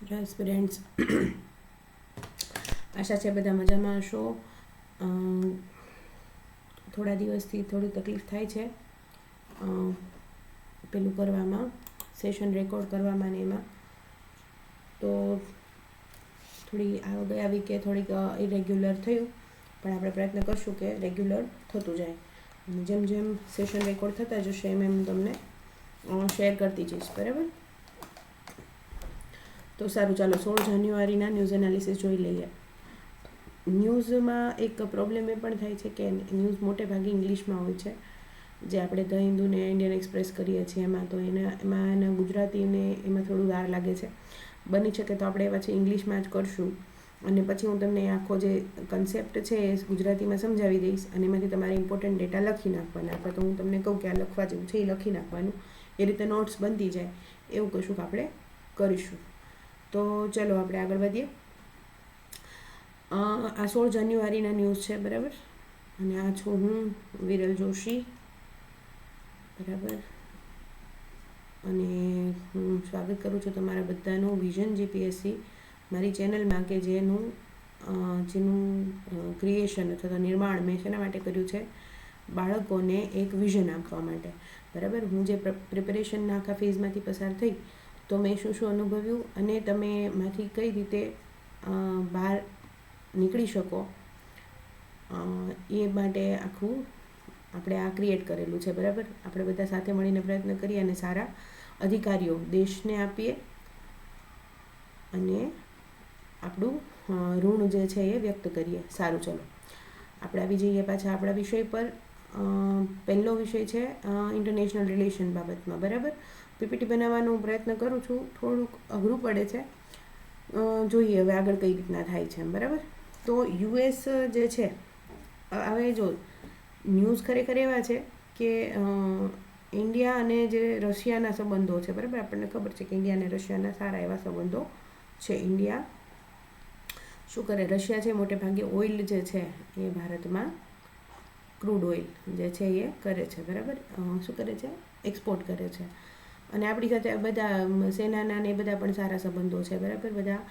Hello students, આશા છે બધા મજામાં હશો. થોડા દિવસથી થોડી તકલીફ થાય છે પેલું કરવામાં, સેશન રેકોર્ડ કરવામાં ને એમાં. તો થોડી ગયા વીકે થોડીક ઇરેગ્યુલર થયું, પણ આપણે પ્રયત્ન કરશું કે રેગ્યુલર થતું જાય. અને જેમ જેમ સેશન રેકોર્ડ થતા જશે એમ એમ તમને શેર કરતી જઈશ, બરાબર? તો સારું, ચાલો 16 જાન્યુઆરીના ન્યૂઝ એનાલિસિસ જોઈ લઈએ. ન્યૂઝમાં એક પ્રોબ્લેમ એ પણ થાય છે કે ન્યૂઝ મોટે ભાગે ઇંગ્લિશમાં હોય છે, જે આપણે ધ હિન્દુ ને ઇન્ડિયન એક્સપ્રેસ કરીએ છીએ એમાં. તો એના ગુજરાતીને એમાં થોડું વાર લાગે છે. બની શકે તો આપણે પછી ઇંગ્લિશમાં જ કરશું, અને પછી હું તમને આખો જે કન્સેપ્ટ છે એ ગુજરાતીમાં સમજાવી દઈશ, અને એમાંથી તમારે ઇમ્પોર્ટન્ટ ડેટા લખી નાખવાના, અથવા તો હું તમને કહું કે આ લખવા જેવું છે એ લખી નાખવાનું, એ રીતે નોટ્સ બનતી જાય, એવું કશુંક આપણે કરીશું. તો ચલો આપણે આગળ વધીએ. આ 16 જાન્યુઆરીના ન્યૂઝ છે, બરાબર? અને આ છું હું, વિરલ જોશી, બરાબર? અને હું સ્વાગત કરું છું તમારા બધાનું વિઝન જીપીએસસી મારી ચેનલમાં, કે જેનું ક્રિએશન અથવા તો નિર્માણ મેં શેના માટે કર્યું છે? બાળકોને એક વિઝન આપવા માટે, બરાબર? હું જે પ્રિપેરેશનના આખા ફેઝમાંથી પસાર થઈ, તો મેં શું શું અનુભવ્યું અને તમે એમાંથી કઈ રીતે બહાર નીકળી શકો, એ માટે આખું આપણે આ ક્રિએટ કરેલું છે, બરાબર? આપણે બધા સાથે મળીને પ્રયત્ન કરીએ અને સારા અધિકારીઓ દેશને આપીએ, અને આપણું ઋણ જે છે એ વ્યક્ત કરીએ. સારું, ચલો આપણે આવી જઈએ પાછા આપણા વિષય પર. પહેલો વિષય છે ઇન્ટરનેશનલ રિલેશન બાબતમાં, બરાબર? પીપીટી બનાવવાનો પ્રયત્ન કરું છું, થોડુંક અઘરું પડે છે, જોઈએ હવે આગળ કઈ રીતના થાય છે, બરાબર? તો યુએસ જે છે, હવે જો ન્યૂઝ ખરેખર એવા છે કે ઇન્ડિયા અને જે રશિયાના સંબંધો છે, બરાબર? આપણને ખબર છે કે ઇન્ડિયા અને રશિયાના સારા એવા સંબંધો છે. ઇન્ડિયા શું કરે? રશિયા છે મોટે ભાગે ઓઇલ જે છે એ ભારતમાં ક્રૂડ ઓઇલ જે છે એ કરે છે, બરાબર? શું કરે છે? એક્સપોર્ટ કરે છે. અને આપણી સાથે બધા સેનાના ને એ બધા પણ સારા સંબંધો છે, બરાબર? બધા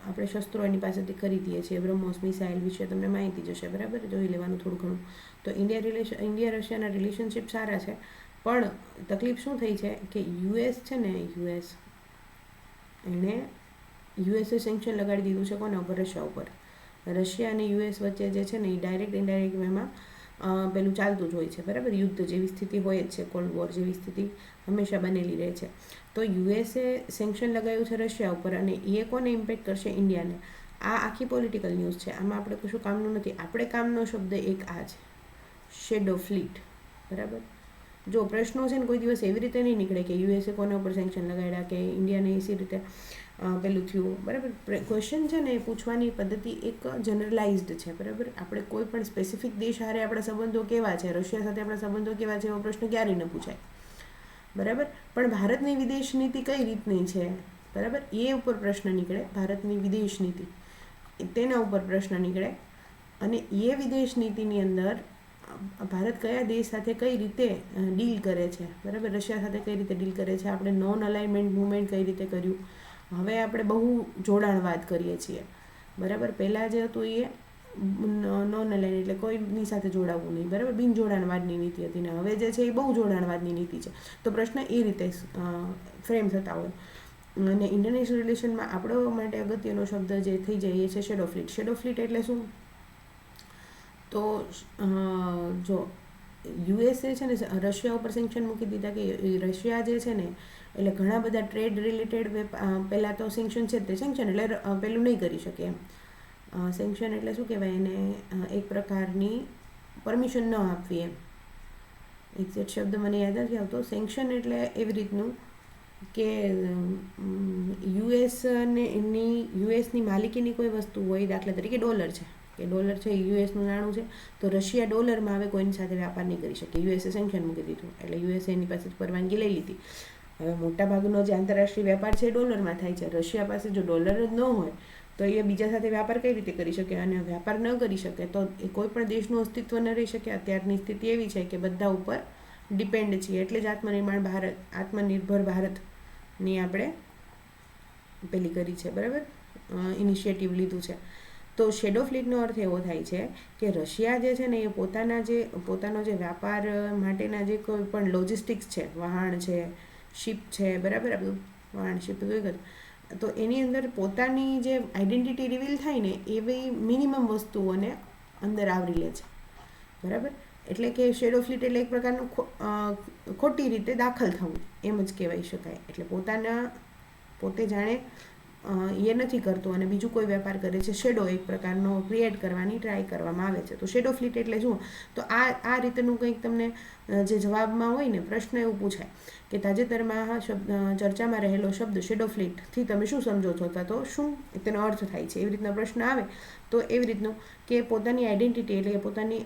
આપણે શસ્ત્રો એની પાસેથી ખરીદીએ છીએ. બ્રહ્મોસ મિસાઇલ વિશે તમને માહિતી જશે, બરાબર? જોઈ લેવાનું થોડું ઘણું. તો ઇન્ડિયા રશિયાના રિલેશનશિપ સારા છે, પણ તકલીફ શું થઈ છે કે યુએસ છે ને, યુએસે સેન્ક્શન લગાડી દીધું છે કોના ઉપર? રશિયા ઉપર. રશિયા અને યુએસ વચ્ચે જે છે ને એ ડાયરેક્ટ ઇનડાયરેક્ટ એમાં પેલું ચાલતું જ હોય છે, બરાબર? યુદ્ધ જેવી સ્થિતિ હોય જ છે, કોલ્ડ વોર જેવી સ્થિતિ હંમેશા બનેલી રહે છે. તો યુએસે સેન્ક્શન લગાવ્યું છે રશિયા ઉપર, અને એ કોને ઇમ્પેક્ટ કરશે? ઇન્ડિયાને. આ આખી પોલિટિકલ ન્યૂઝ છે, આમાં આપણે કશું કામનું નથી. આપણે કામનો શબ્દ એક આ છે, શેડો ફ્લીટ, બરાબર? જો પ્રશ્નો છે ને કોઈ દિવસ એવી રીતે નહીં નીકળે કે યુએસએ કોના ઉપર સેન્ક્શન લગાડ્યા, કે ઇન્ડિયાને એસી રીતે પેલું થયું, બરાબર? ક્વેશ્ચન છે ને એ પૂછવાની પદ્ધતિ એક જનરલાઇઝ્ડ છે, બરાબર? આપણે કોઈ પણ સ્પેસિફિક દેશ હારે આપણા સંબંધો કેવા છે, રશિયા સાથે આપણા સંબંધો કેવા છે, એવો પ્રશ્ન ક્યારેય ન પૂછાય, બરાબર? પણ ભારતની વિદેશ નીતિ કઈ રીતની છે, બરાબર? એ ઉપર પ્રશ્ન નીકળે. ભારતની વિદેશ નીતિ, તેના ઉપર પ્રશ્ન નીકળે. અને એ વિદેશ નીતિની અંદર ભારત કયા દેશ સાથે કઈ રીતે ડીલ કરે છે, બરાબર? રશિયા સાથે કઈ રીતે ડીલ કરે છે, આપણે નોન અલાઇનમેન્ટ મુવમેન્ટ કઈ રીતે કર્યું. હવે આપણે બહુ જોડાણવાદ કરીએ છીએ, બરાબર? પહેલાં જે હતું એ નોન અલાઇન એટલે કોઈની સાથે જોડાવવું નહીં, બરાબર? બિન જોડાણવાદની નીતિ હતી. ને હવે જે છે એ બહુ જોડાણવાદની નીતિ છે. તો પ્રશ્ન એ રીતે ફ્રેમ થતા હોય. અને ઇન્ટરનેશનલ રિલેશનમાં આપણો માટે અગત્યનો શબ્દ જે થઈ જાય એ છે શેડો ફ્લીટ. શેડો ફ્લીટ એટલે શું? તો જો યુએસએ છે ને રશિયા ઉપર સેન્ક્શન મૂકી દીધા, કે રશિયા જે છે ને, એટલે ઘણા બધા ટ્રેડ રિલેટેડ પહેલાં તો સેન્ક્શન છે, તે સેન્ક્શન એટલે પેલું નહીં કરી શકે એમ. સેન્ક્શન એટલે શું કહેવાય એને? એક પ્રકારની પરમિશન ન આપવી એમ. એક્ઝેક્ટ શબ્દ મને યાદ નથી આવતો. સેન્ક્શન એટલે એવી રીતનું કે યુએસની માલિકીની કોઈ વસ્તુ હોય, દાખલા તરીકે ડોલર છે, કે ડોલર છે યુએસનું નાણું છે, તો રશિયા ડોલરમાં હવે કોઈની સાથે વ્યાપાર નહીં કરી શકે. યુએસએ સેન્ક્શન મૂકી દીધું, એટલે યુએસએ એની પાસે પરવાનગી લઈ લીધી. હવે મોટાભાગનો જે આંતરરાષ્ટ્રીય વેપાર છે એ ડોલરમાં થાય છે. રશિયા પાસે જો ડોલર જ ન હોય તો એ બીજા સાથે વ્યાપાર કઈ રીતે કરી શકે? અને વ્યાપાર ન કરી શકે તો એ કોઈ પણ દેશનું અસ્તિત્વ ન રહી શકે. અત્યારની સ્થિતિ એવી છે કે બધા ઉપર ડિપેન્ડ છીએ. એટલે જ આત્મનિર્ભર ભારતની આપણે પેલી કરી છે, બરાબર, ઇનિશિયેટિવ લીધું છે. તો શેડો ફ્લીટનો અર્થ એવો થાય છે કે રશિયા જે છે ને એ પોતાનો જે વ્યાપાર માટેના જે કોઈ પણ લોજિસ્ટિક્સ છે, વહાણ છે, શિપ છે, બરાબર, આ બધું વહાણ શિપ તો એની અંદર પોતાની જે આઈડેન્ટિટી રિવીલ થાય ને એવી મિનિમમ વસ્તુઓને અંદર આવરી લે છે, બરાબર. એટલે કે શેડો ફ્લીટ એટલે એક પ્રકારનું ખોટી રીતે દાખલ થવું એમ જ કહેવાય શકાય. એટલે પોતે જાણે એ નથી કરતો અને બીજું કોઈ વેપાર કરે છે, શેડો એક પ્રકારનો ક્રિએટ કરવાની ટ્રાય કરવામાં આવે છે. તો શેડો ફ્લીટ એટલે શું? તો આ રીતનું કંઈક તમને જે જવાબમાં હોય ને પ્રશ્ન એવું પૂછાય કે તાજેતરમાં ચર્ચામાં રહેલો શબ્દ શેડો ફ્લીટથી તમે શું સમજો છો, અથવા તો શું તેનો અર્થ થાય છે, એવી રીતના પ્રશ્ન આવે તો એવી રીતનું કે પોતાની આઈડેન્ટિટી એટલે કે પોતાની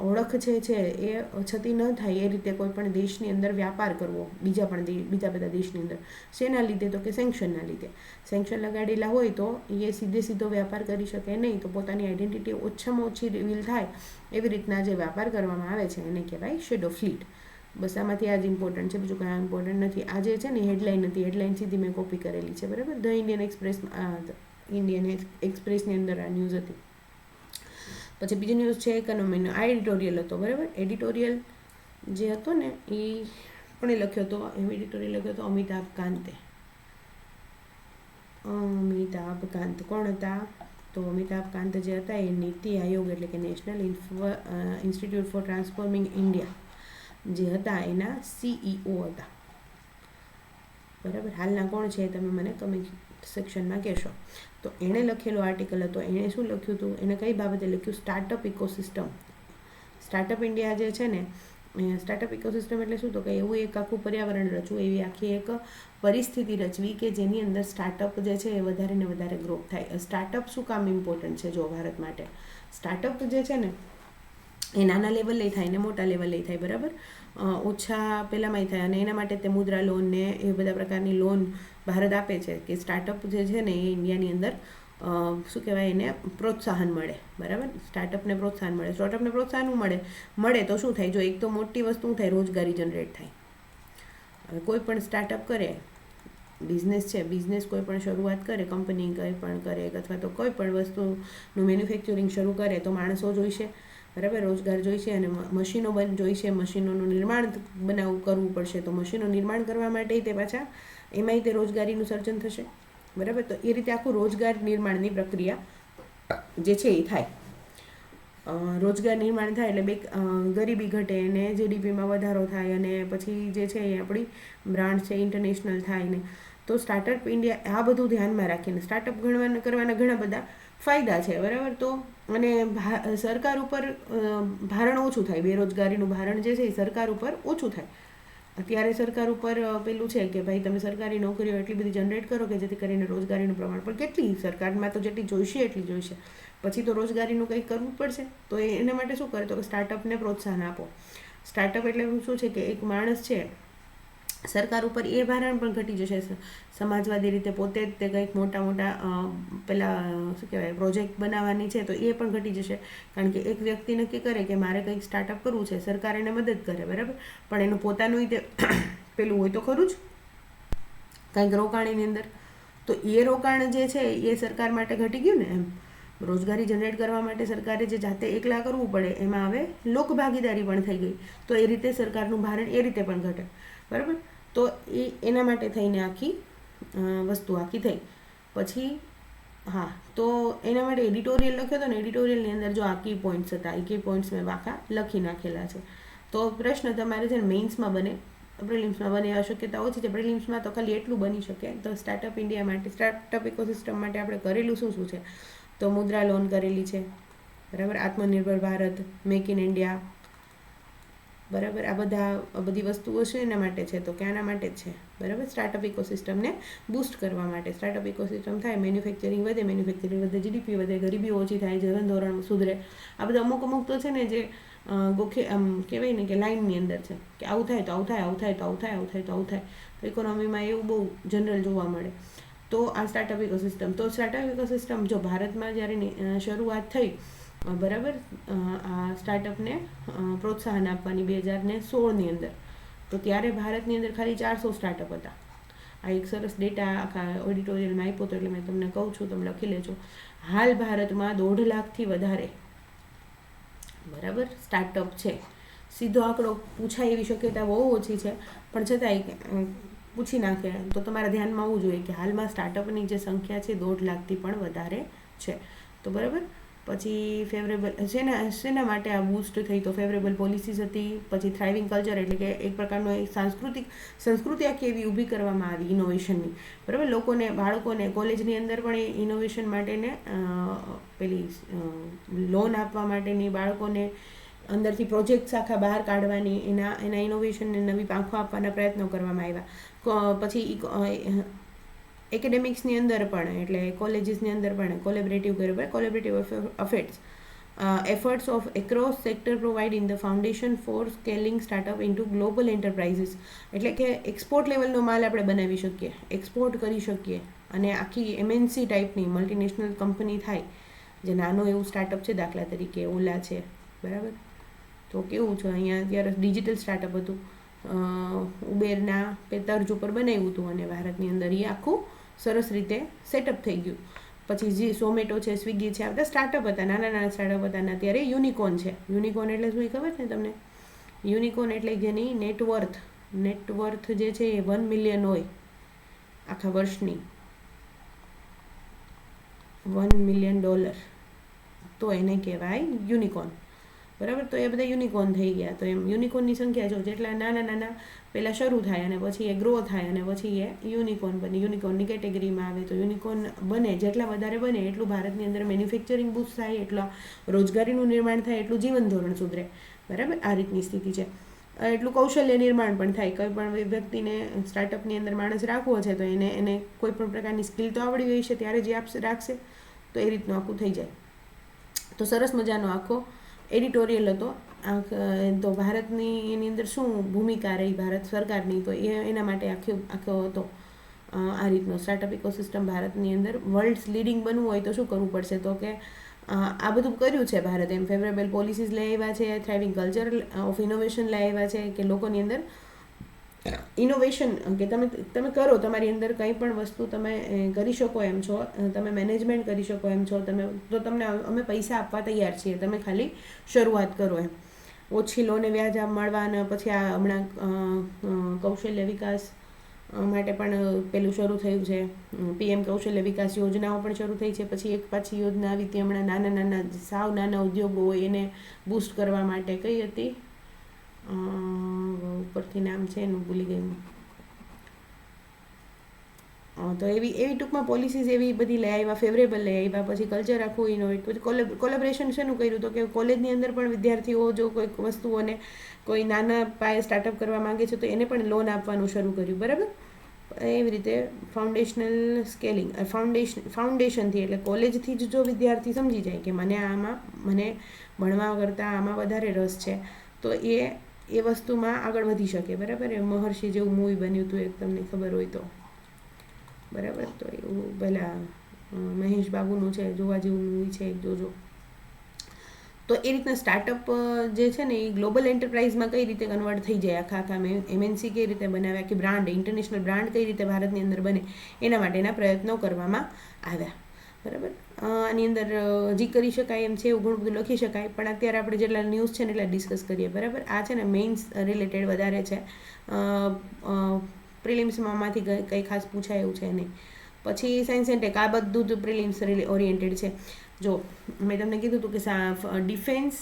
ઓળખ છે એ છતી ન થાય એ રીતે કોઈ પણ દેશની અંદર વ્યાપાર કરવો, બીજા બધા દેશની અંદર. શેના લીધે? તો કે સેન્ક્શનના લીધે. સેન્ક્શન લગાડેલા હોય તો એ સીધો વ્યાપાર કરી શકે નહીં, તો પોતાની આઈડેન્ટિટી ઓછામાં ઓછી રિવીલ થાય એવી રીતના જે વ્યાપાર કરવામાં આવે છે એને કહેવાય શેડો ફ્લીટ. બસ આમાંથી આ જ ઇમ્પોર્ટન્ટ છે, બીજું કાંઈ ઇમ્પોર્ટન્ટ નથી. આ જે છે ને હેડલાઇન હતી, હેડલાઇન સીધી મેં કોપી કરેલી છે, બરાબર. ધ ઇન્ડિયન એક્સપ્રેસની અંદર આ ન્યૂઝ હતી. પછી બીજો ન્યૂઝ છે ઇકોનોમીનો. આ એડિટોરિયલ હતો, બરાબર. એડિટોરિયલ જે હતો ને એ પણ લખ્યો હતો, એડિટોરિયલ લખ્યો હતો અમિતાભ કાંતે. કોણ હતા? તો અમિતાભ કાંત જે હતા એ નીતિ આયોગ એટલે કે national institute for transforming India જે હતા એના CEO હતા, બરાબર. હાલના કોણ છે તમે મને કમેન્ટ સેક્શનમાં કહેશો. તો એણે લખેલો આર્ટિકલ હતો. એણે શું લખ્યું હતું? એને કઈ બાબતે લખ્યું? Startup ecosystem. સ્ટાર્ટઅપ ઇન્ડિયા જે છે ને, સ્ટાર્ટઅપ ઇકોસિસ્ટમ એટલે શું? તો કે એવું એક આખું પર્યાવરણ રચવું, એવી આખી એક પરિસ્થિતિ રચવી કે જેની અંદર સ્ટાર્ટઅપ જે છે એ વધારે ને વધારે ગ્રોથ થાય. સ્ટાર્ટઅપ શું કામ ઇમ્પોર્ટન્ટ છે જો ભારત માટે? સ્ટાર્ટઅપ જે છે ને એ નાના લેવલે થાય ને મોટા લેવલે થાય, બરાબર. ઓછા પહેલાંમાંય થાય અને એના માટે તે મુદ્રા લોન ને એ બધા પ્રકારની લોન ભારત આપે છે કે સ્ટાર્ટઅપ જે છે ને એ ઇન્ડિયાની અંદર શું કહેવાય એને પ્રોત્સાહન મળે, બરાબર. સ્ટાર્ટઅપને પ્રોત્સાહન મળે તો શું થાય? જો એક તો મોટી વસ્તુ થાય, રોજગારી જનરેટ થાય. હવે કોઈ પણ સ્ટાર્ટઅપ કરે, બિઝનેસ છે, બિઝનેસ કોઈ પણ શરૂઆત કરે, કંપની કંઈ પણ કરે અથવા તો કોઈ પણ વસ્તુનું મેન્યુફેક્ચરિંગ શરૂ કરે તો માણસો જોઈશે, બરાબર. રોજગાર જોઈશે અને મશીનો જોઈશે, મશીનોનું નિર્માણ કરવું પડશે. તો મશીનો નિર્માણ કરવા માટે તે પાછા એમાંય તે રોજગારીનું સર્જન થશે, બરાબર. તો એ રીતે આખું રોજગાર નિર્માણની પ્રક્રિયા જે છે એ થાય. રોજગાર નિર્માણ થાય એટલે ગરીબી ઘટે અને GDPમાં વધારો થાય અને પછી જે છે એ આપણી બ્રાન્ડ છે ઇન્ટરનેશનલ થાય ને. તો સ્ટાર્ટઅપ ઇન્ડિયા આ બધું ધ્યાનમાં રાખીને સ્ટાર્ટઅપ કરવાના ઘણા બધા ફાયદા છે, બરાબર. તો અને સરકાર ઉપર ભારણ ઓછું થાય, બેરોજગારીનું ભારણ જે છે એ સરકાર ઉપર ઓછું થાય. અત્યારે સરકાર ઉપર પેલું છે કે ભાઈ તમે સરકારી નોકરીઓ એટલી બધી જનરેટ કરો કે જેથી કરીને રોજગારીનું પ્રમાણ પણ કેટલી સરકારમાં તો જેટલી જોઈશે એટલી જોઈશે, પછી તો રોજગારીનું કંઈક કરવું પડશે. તો એના માટે શું કરે? તો કે સ્ટાર્ટઅપને પ્રોત્સાહન આપો. સ્ટાર્ટઅપ એટલે શું છે કે એક માણસ છે, સરકાર ઉપર એ ભારણ પણ ઘટી જશે. સમાજવાદી રીતે પોતે જ તે કંઈક મોટા પેલા શું કહેવાય પ્રોજેક્ટ બનાવવાની છે તો એ પણ ઘટી જશે. કારણ કે એક વ્યક્તિ નક્કી કરે કે મારે કંઈક સ્ટાર્ટઅપ કરવું છે, સરકાર એને મદદ કરે, બરાબર. પણ એનું પોતાનું તે પેલું હોય તો ખરું જ કંઈક રોકાણની અંદર. તો એ રોકાણ જે છે એ સરકાર માટે ઘટી ગયું ને. એમ રોજગારી જનરેટ કરવા માટે સરકારે જે જાતે એકલા કરવું પડે એમાં હવે લોકભાગીદારી પણ થઈ ગઈ. તો એ રીતે સરકારનું ભારણ એ રીતે પણ ઘટે, બરાબર. તો એના માટે થઈને આખી વસ્તુ આખી થઈ. પછી હા, તો એના માટે એડિટોરિયલ લખ્યો હતો ને, એડિટોરિયલની અંદર જો આ કી પોઈન્ટ્સ હતા, એ કી પોઈન્ટ્સ મેં આખા લખી નાખેલા છે. તો પ્રશ્ન તમારે છે ને મેઇન્સમાં બને, પ્રિલિમ્સમાં બને એવા શક્યતા ઓછી છે. પ્રિલિમ્સમાં તો ખાલી એટલું બની શકે. તો સ્ટાર્ટઅપ ઇન્ડિયા માટે, સ્ટાર્ટઅપ ઇકોસિસ્ટમ માટે આપણે કરેલું શું છે? તો મુદ્રા લોન કરેલી છે, બરાબર. આત્મનિર્ભર ભારત, મેક ઇન ઇન્ડિયા, બરાબર. આ બધી વસ્તુઓ છે એના માટે છે. તો ક્યાંના માટે જ છે, બરાબર. સ્ટાર્ટઅપ ઇકોસિસ્ટમને બૂસ્ટ કરવા માટે. સ્ટાર્ટઅપ ઇકોસિસ્ટમ થાય, મેન્યુફેક્ચરિંગ વધે, GDP વધે, ગરીબી ઓછી થાય, જીવન ધોરણ સુધરે. આ બધા અમુક તો છે ને જે કહેવાય ને કે લાઇનની અંદર છે કે આવું થાય તો આવું થાય, આવું થાય તો આવું થાય, આવું થાય તો આવું થાય. તો ઇકોનોમીમાં એવું બહુ જનરલ જોવા મળે. તો આ સ્ટાર્ટઅપ ઇકોસિસ્ટમ. તો સ્ટાર્ટઅપ ઇકોસિસ્ટમ જો ભારતમાં જ્યારે શરૂઆત થઈ, બરાબર, આ સ્ટાર્ટઅપને પ્રોત્સાહન આપવાની 2016ની અંદર, તો ત્યારે ભારતની અંદર ખાલી 400 સ્ટાર્ટઅપ હતા. આ એક સરસ ડેટા આખા ઓડિટોરિયલમાં આપ્યો હતો એટલે મેં તમને કહું છું, તમે લખી લેજો. હાલ ભારતમાં 1.5 લાખથી વધારે બરાબર સ્ટાર્ટઅપ છે. સીધો આંકડો પૂછાય એવી શક્યતા બહુ ઓછી છે, પણ છતાંય પૂછી નાખે તો તમારા ધ્યાનમાં આવવું જોઈએ કે હાલમાં સ્ટાર્ટઅપની જે સંખ્યા છે 1.5 લાખથી પણ વધારે છે. તો બરાબર, પછી ફેવરેબલ શેના માટે આ બૂસ્ટ થઈ, તો ફેવરેબલ પોલિસીસ હતી. પછી થ્રાઇવિંગ કલ્ચર એટલે કે એક પ્રકારનો એક સંસ્કૃતિ આખી એવી ઊભી કરવામાં આવી ઇનોવેશનની, બરાબર. લોકોને, બાળકોને કોલેજની અંદર પણ એ ઇનોવેશન માટેને પેલી લોન આપવા માટેની, બાળકોને અંદરથી પ્રોજેક્ટ્સ આખા બહાર કાઢવાની, એના ઇનોવેશનને નવી પાંખો આપવાના પ્રયત્નો કરવામાં આવ્યા. પછી એકેડેમિક્સની અંદર પણ, એટલે કોલેજીસની અંદર પણ collaborative efforts of across sector provide in the foundation for scaling startup into global enterprises. એટલે કે એક્સપોર્ટ લેવલનો માલ આપણે બનાવી શકીએ, એક્સપોર્ટ કરી શકીએ, અને આખી MNC ટાઈપની મલ્ટીનેશનલ કંપની થાય. જે નાનો એવું સ્ટાર્ટઅપ છે, દાખલા તરીકે ઓલા છે, બરાબર. તો કેવું છે, અહીંયા અત્યારે ડિજિટલ સ્ટાર્ટઅપ હતું, ઉબેરના તર્જ ઉપર બનાવ્યું હતું, અને ભારતની અંદર એ આખું સરસ રીતે સેટઅપ થઈ ગયું. પછી જે ઝોમેટો છે, સ્વિગી છે, આ બધા સ્ટાર્ટઅપ હતા, નાના સ્ટાર્ટઅપ હતા. અને અત્યારે યુનિકોર્ન છે. યુનિકોર્ન એટલે શું ખબર છે તમને? યુનિકોર્ન એટલે જેની નેટવર્થ જે છે એ 1 મિલિયન હોય આખા વર્ષની, $1 મિલિયન, તો એને કહેવાય યુનિકોર્ન, બરાબર. તો એ બધા યુનિકોર્ન થઈ ગયા. તો એમ યુનિકોર્નની સંખ્યા જો જેટલા નાના પહેલાં શરૂ થાય અને પછી એ ગ્રો થાય અને પછી એ યુનિકોર્ન બને, યુનિકોર્નની કેટેગરીમાં આવે. તો યુનિકોર્ન બને, જેટલા વધારે બને એટલું ભારતની અંદર મેન્યુફેક્ચરિંગ બૂસ્ટ થાય, એટલું રોજગારીનું નિર્માણ થાય, એટલું જીવન ધોરણ સુધરે, બરાબર. આ રીતની સ્થિતિ છે. એટલું કૌશલ્ય નિર્માણ પણ થાય. કોઈ પણ વ્યક્તિને સ્ટાર્ટઅપની અંદર માણસ રાખવો છે તો એને કોઈ પણ પ્રકારની સ્કિલ તો આવડી ગઈ છે, ત્યારે જે રાખશે તો એ રીતનું આખું થઈ જાય. તો સરસ મજાનો આખો એડિટોરિયલ હતો. તો ભારતની એની અંદર શું ભૂમિકા રહી ભારત સરકારની, તો એના માટે આખો હતો આ રીતનો સ્ટાર્ટઅપ ઇકોસિસ્ટમ ભારતની અંદર. વર્લ્ડ્સ લીડિંગ બનવું હોય તો શું કરવું પડશે, તો કે આ બધું કર્યું છે ભારત. એમ ફેવરેબલ પોલિસીસ લઈ આવ્યા છે, થ્રાઇવિંગ કલ્ચર ઓફ ઇનોવેશન લઈ આવ્યા છે, કે લોકોની અંદર ઇનોવેશન, કે તમે કરો, તમારી અંદર કંઈ પણ વસ્તુ તમે કરી શકો એમ છો, તમે મેનેજમેન્ટ કરી શકો એમ છો, તો તમને અમે પૈસા આપવા તૈયાર છીએ, તમે ખાલી શરૂઆત કરો એમ. ઓછી લોને વ્યાજ મળવા, અને પછી આ હમણાં કૌશલ્ય વિકાસ માટે પણ પેલું શરૂ થયું છે, PM કૌશલ્ય વિકાસ યોજનાઓ પણ શરૂ થઈ છે. પછી એક પાછી યોજના આવી હતી હમણાં, સાવ નાના ઉદ્યોગો હોય એને બૂસ્ટ કરવા માટે. કઈ હતી? ઉપરથી નામ છે એનું ભૂલી ગઈ. તો એવી ટૂંકમાં પોલિસીસ એવી બધી લઈ આવ્યા, ફેવરેબલ લઈ આવ્યા. પછી કલ્ચર આખું ઇનોવેટ, પછી કોલેબરેશન શેનું કર્યું, તો કે કોલેજની અંદર પણ વિદ્યાર્થીઓ જો કોઈક વસ્તુઓને કોઈ નાના પાયે સ્ટાર્ટઅપ કરવા માંગે છે તો એને પણ લોન આપવાનું શરૂ કર્યું, બરાબર. એવી રીતે ફાઉન્ડેશનલ સ્કેલિંગ, ફાઉન્ડેશનથી એટલે કોલેજથી જ જો વિદ્યાર્થી સમજી જાય કે મને ભણવા કરતાં આમાં વધારે રસ છે, તો એ વસ્તુમાં આગળ વધી શકે, બરાબર. એ મહર્ષિ જેવું મૂવી બન્યું હતું, એક તમને ખબર હોય તો, બરાબર. તો એવું પહેલાં મહેશ બાબુનું છે, જોવા જેવું મૂવી છે, જોજો. તો એ રીતના સ્ટાર્ટઅપ જે છે ને એ ગ્લોબલ એન્ટરપ્રાઇઝમાં કઈ રીતે કન્વર્ટ થઈ જાય, આખા MNC કઈ રીતે બનાવ્યા, કે બ્રાન્ડ, ઇન્ટરનેશનલ બ્રાન્ડ કઈ રીતે ભારતની અંદર બને, એના માટેના પ્રયત્નો કરવામાં આવ્યા, બરાબર. આની અંદર હજી કરી શકાય એમ છે, એવું ઘણું બધું લખી શકાય, પણ અત્યારે આપણે જેટલા ન્યૂઝ છે ને એટલા ડિસ્કસ કરીએ, બરાબર. આ છે ને મેઇન્સ રિલેટેડ વધારે છે, પ્રિલિમ્સમાંથી કંઈ ખાસ પૂછાય એવું છે નહીં. પછી સાયન્સ એન્ડ ટેક, આ બધું જ પ્રિલિમ્સ ઓરિએન્ટેડ છે. જો મેં તમને કીધું હતું કે ડિફેન્સ,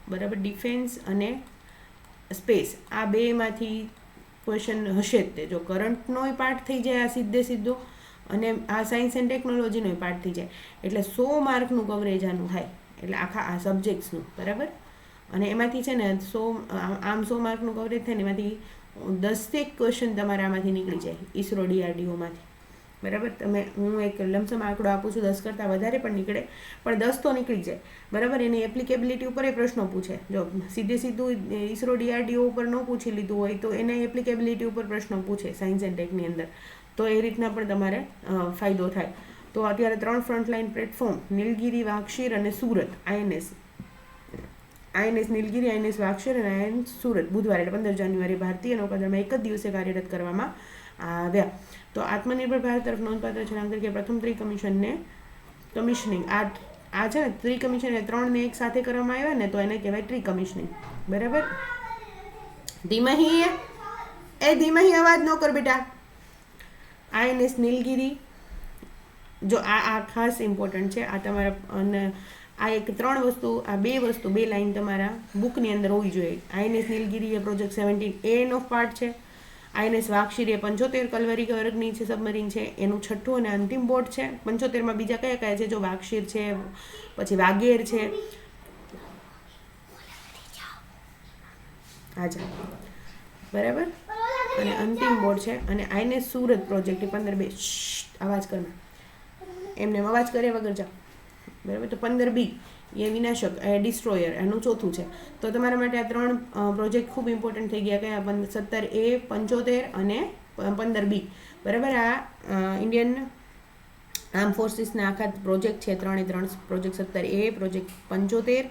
બરાબર, ડિફેન્સ અને સ્પેસ, આ બેમાંથી ક્વેશ્ચન હશે જ તે. જો કરંટનોય પાર્ટ થઈ જાય આ સીધો, અને આ સાયન્સ એન્ડ ટેકનોલોજીનોય પાર્ટ થઈ જાય, એટલે 100 માર્કનું કવરેજ આનું થાય, એટલે આખા આ સબ્જેક્ટ્સનું, બરાબર. અને એમાંથી છે ને 100 માર્કનું કવરેજ થાય ને એમાંથી 10 ક્વેશ્ચન તમારા આમાંથી નીકળી જાય, ISRO DRDOમાંથી, બરાબર. હું એક લમસમ આંકડો આપું છું, 10 કરતાં વધારે પણ નીકળે, પણ 10 તો નીકળી જાય, બરાબર. એની એપ્લિકેબિલિટી ઉપર એ પ્રશ્નો પૂછે. જો સીધું ISRO DRDO ઉપર ન પૂછી લીધું હોય તો એને એપ્લિકેબિલિટી ઉપર પ્રશ્નો પૂછે સાયન્સ એન્ડ ટેકની અંદર, તો એ રીતના પણ તમારે ફાયદો થાય. તો અત્યારે 3 ફ્રન્ટલાઇન પ્લેટફોર્મ, નીલગિરી, વાક્ષીર અને સુરત, INS નીલગિરી, INS વાક્ષીર અને INS સુરત, બુધવારે એટલે 15 જાન્યુઆરી ભારતીય નૌકાદળમાં એક જ દિવસે કાર્યરત કરવામાં આવ્યા. તો આત્મનિર્ભર ભારત તરફ નોંધપાત્ર છલાંગ તરીકે પ્રથમ ત્રિકમિશનને કમિશનિંગ આ છે ને ત્રિકમિશન એ 3 એક સાથે કરવામાં આવ્યા ને તો એને કહેવાય ટ્રિકમિશનિંગ. બરાબર. ધીમહી અવાજ ન કર બેટા. INS નીલગિરી, જો આ ખાસ ઇમ્પોર્ટન્ટ છે. આ તમારા અને આ એક 3 વસ્તુ, આ 2 વસ્તુ, 2 લાઈન તમારા બુકની અંદર હોવી જોઈએ. INS નીલગિરી એ પ્રોજેક્ટ 17A નો પાર્ટ છે. INS વાઘશીર એ 75 કલવરી વર્ગની છે, સબમરીન છે, એનું છઠ્ઠું અને અંતિમ બોટ છે. 75માં બીજા કયા કયા છે? જો વાઘશીર છે, પછી વાગેર છે, હાજા, બરાબર, અને અંતિમ બોટ છે. અને INS સુરત પ્રોજેક્ટ એ 15B, અવાજ કરમાં, એમને અવાજ કરે વગર જાઓ, બરાબર. તો 15B એ વિનાશક, એ ડિસ્ટ્રોયર, એનું ચોથું છે. તો તમારા માટે આ 3 પ્રોજેક્ટ ખૂબ ઇમ્પોર્ટન્ટ થઈ ગયા. કયા? 17A, 75 અને 15B. બરાબર. આ ઇન્ડિયન આર્મ ફોર્સિસના આખા પ્રોજેક્ટ છે. 3 પ્રોજેક્ટ 17A, પ્રોજેક્ટ 75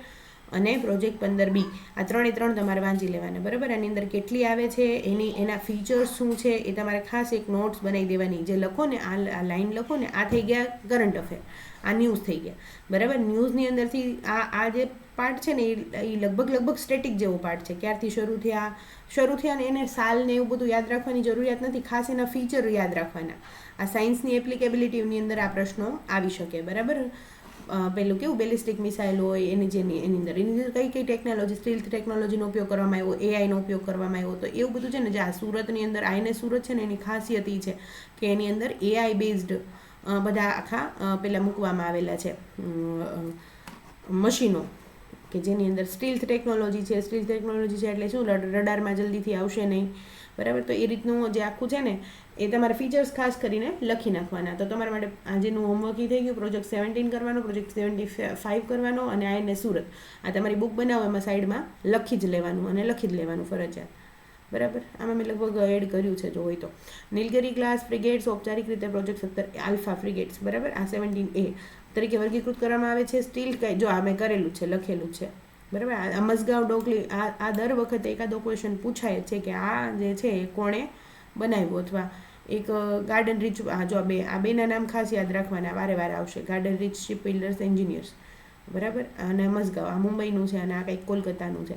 અને પ્રોજેક્ટ 15B. આ 3 તમારે વાંચી લેવાના. બરાબર. આની અંદર કેટલી આવે છે, એના ફીચર્સ શું છે, એ તમારે ખાસ એક નોટ્સ બનાવી દેવાની. જે લખો ને, આ લાઈન લખો ને, આ થઈ ગયા કરંટ અફેર, આ ન્યૂઝ થઈ ગયા. બરાબર. ન્યૂઝની અંદરથી આ જે પાર્ટ છે ને એ લગભગ સ્ટેટિક જેવો પાર્ટ છે. ક્યારથી શરૂ થયા ને એને સાલ ને એવું બધું યાદ રાખવાની જરૂરિયાત નથી. ખાસ એના ફીચર યાદ રાખવાના. આ સાયન્સની એપ્લિકેબિલિટીની અંદર આ પ્રશ્નો આવી શકે. બરાબર. પેલું કેવું બેલિસ્ટિક મિસાઇલ હોય એની અંદર કઈ ટેકનોલોજી, સ્ટીલ્થ ટેકનોલોજીનો ઉપયોગ કરવામાં આવ્યો, AIનો ઉપયોગ કરવામાં આવ્યો. તો એવું બધું છે ને. જે આ સુરતની અંદર INS સુરત છે ને એની ખાસિયત એ છે કે એની અંદર AI બેઝડ બધા આખા પેલા મૂકવામાં આવેલા છે મશીનો, કે જેની અંદર સ્ટીલ્થ ટેકનોલોજી છે. સ્ટીલ્થ ટેકનોલોજી છે એટલે શું? રડારમાં જલ્દીથી આવશે નહીં. બરાબર. તો એ રીતનું જે આખું છે ને એ તમારા ફીચર્સ ખાસ કરીને લખી નાખવાના. તો તમારા માટે આજેનું હોમવર્ક થઈ ગયું. પ્રોજેક્ટ 17 કરવાનો, પ્રોજેક્ટ 75 કરવાનો અને INS સુરત. આ તમારી બુક બનાવો એમાં સાઈડમાં લખી જ લેવાનું ફરજિયાત. બરાબર. આમાં મેં લગભગ એડ કર્યું છે જો હોય તો. નીલગિરી ક્લાસ ફ્રિગેટ્સ ઔપચારિક રીતે પ્રોજેક્ટ 17 આલ્ફા ફ્રિગેટ્સ. બરાબર. આ 17A તરીકે વર્ગીકૃત કરવામાં આવે છે. સ્ટીલ જો આ મેં કરેલું છે, લખેલું છે. બરાબર. આ મઝગાંવ ડોકલી, આ દર વખતે એકાદો ક્વેશ્ચન પૂછાય છે કે આ જે છે એ કોણે બનાવ્યું, અથવા એક ગાર્ડન રીચ. જો આ બેના નામ ખાસ યાદ રાખવાના, વારે આવશે. Garden Reach Ship Builders Engineers. બરાબર. અને મઝગાંવ આ મુંબઈનું છે અને આ કંઈક કોલકાતાનું છે.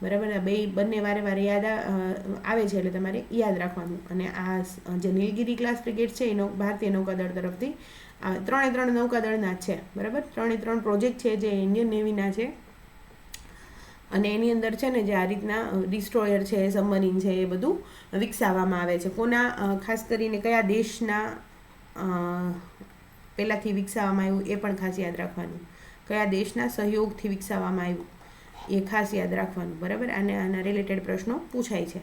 બરાબર. આ બંને વારે યાદ આવે છે એટલે તમારે યાદ રાખવાનું. અને આ જે નીલગિરી ક્લાસ ફ્રિગેટ છે એ ભારતીય નૌકાદળ તરફથી 3 નૌકાદળના જ છે. બરાબર. 3 પ્રોજેક્ટ છે જે ઇન્ડિયન નેવીના છે. અને એની અંદર છે ને જે આ રીતના ડિસ્ટ્રોયર છે, સબમરીન છે, એ બધું વિકસાવવામાં આવે છે. કોના, ખાસ કરીને કયા દેશના પહેલાંથી વિકસાવવામાં આવ્યું એ પણ ખાસ યાદ રાખવાનું. કયા દેશના સહયોગથી વિકસાવવામાં આવ્યું એ ખાસ યાદ રાખવાનું. બરાબર. આના રિલેટેડ પ્રશ્નો પૂછાય છે.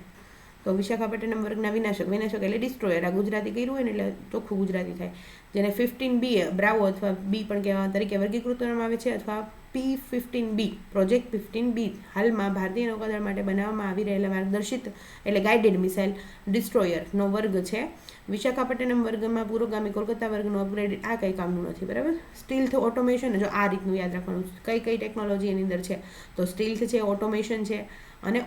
તો વિશાખાપટ્ટનમ વર્ગના વિનાશક એટલે ડિસ્ટ્રોયર. આ ગુજરાતી કર્યું હોય ને એટલે ચોખ્ખું ગુજરાતી થાય. જેને 15B બ્રાવો અથવા B પણ કહેવા તરીકે વર્ગીકૃત કરવામાં આવે છે, અથવા P-15B પ્રોજેક્ટ 15B હાલમાં ભારતીય નૌકાદળ માટે બનાવવામાં આવી રહેલા માર્ગદર્શિત એટલે ગાઇડેડ મિસાઇલ ડિસ્ટ્રોયરનો વર્ગ છે. વિશાખાપટ્ટનમ વર્ગમાં પુરોગામી કોલકાતા વર્ગનું અપગ્રેડ આ કંઈ કામનું નથી. બરાબર. સ્ટીલ્થ ઓટોમેશન, જો આ રીતનું યાદ રાખવાનું કઈ ટેકનોલોજી એની અંદર છે. તો સ્ટીલ્થ છે, ઓટોમેશન છે, અને